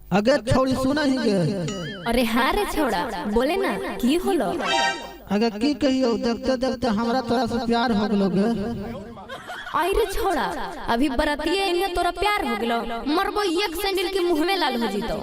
अगर छोड़ी सुना ही गे। अरे हाँ रे छोड़ा, बोले ना की होलो। अगर की कहियो देखते देखते हमरा तोरा से प्यार हो गलो गे। आई रे छोड़ा, अभी बरातिये इन्हें तोरा प्यार हो गलो, मरबो एक सैंडल के मुंह में लाल हो जीतो।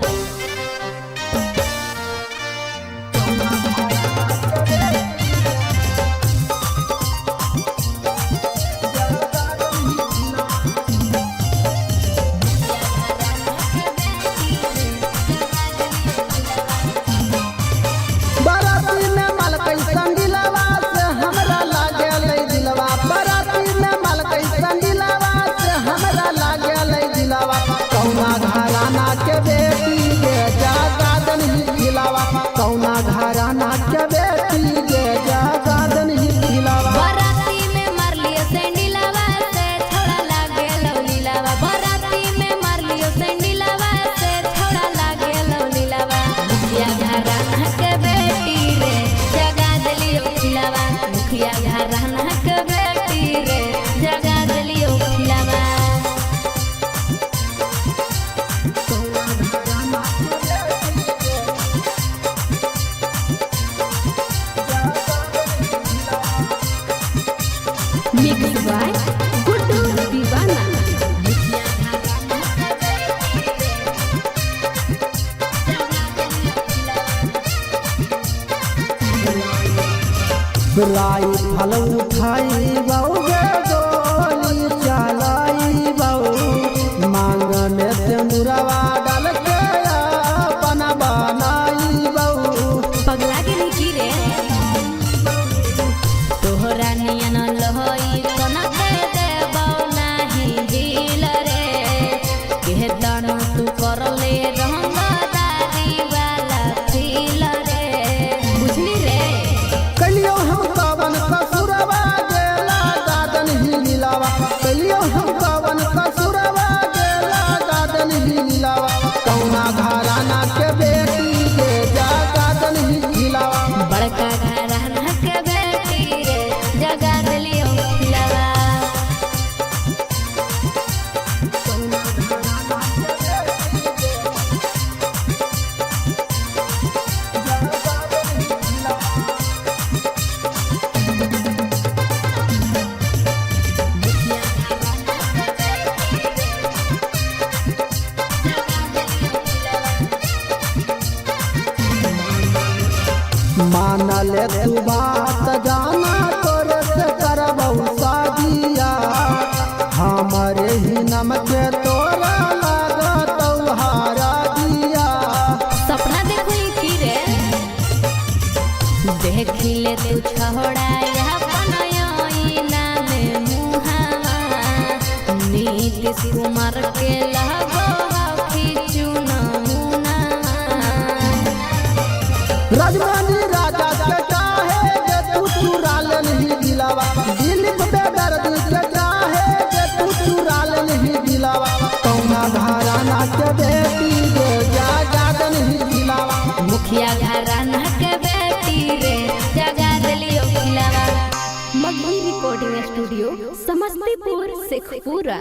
कौना घराना के बेटी के जगादन ही खिलावा। बराती में मार लियो सैंडलवा से छोड़ा लागे लौलीलावा। बराती में मार लियो सैंडलवा से छोड़ा लागे लौलीलावा। मुखिया घराना के बेटी रे जगा दिलियो खिलावा। मुखिया घराना के बेटी रे जगा दिलियो खिलावा। Mixed by Gudu Divana। लाई फल उठाई बहु गे गोली चलाई बहु। मांग में सिंदूरवा डाल के अपना बनाई बहु। पगला के निकी रे तोहरा नियन लहई कोना दे देबौ नाही दिल रे। के तनु तू करले रंगदारी वाला फील रे। बुझली रे कलियो हम कवन कसुरवा गेला दादन ही मिलावा। कलियो हम कवन कसुरवा गेला दादन ही मिलावा। कौना घराना के बेटी के जगादन ही मिलावा। बड़का घराना के बेटी रे जगा दिलियो खिलावा। मान ले तू बात जाना तोरे से करबहु शादिया। हमारे ही नम के तोरा लागतौ हारा दिया। सपना देखो की रे देखी ले तू छोड़ा नाम मुहावा। नीतीश कुमार के लगो खींचू नमूना। राजमानी राजा के चाहे जे तू चुरा ले नहीं दिलावा। दिलीप बेदर्द के चाहे जे तू चुरा ले नहीं दिलावा। कौना घराना के बेटी के जगादन ही दिलावा। मुखिया घराना के बेटी रे जगा दिलियो खिलावा। Magahi recording studio Samastipur Sheikhpura.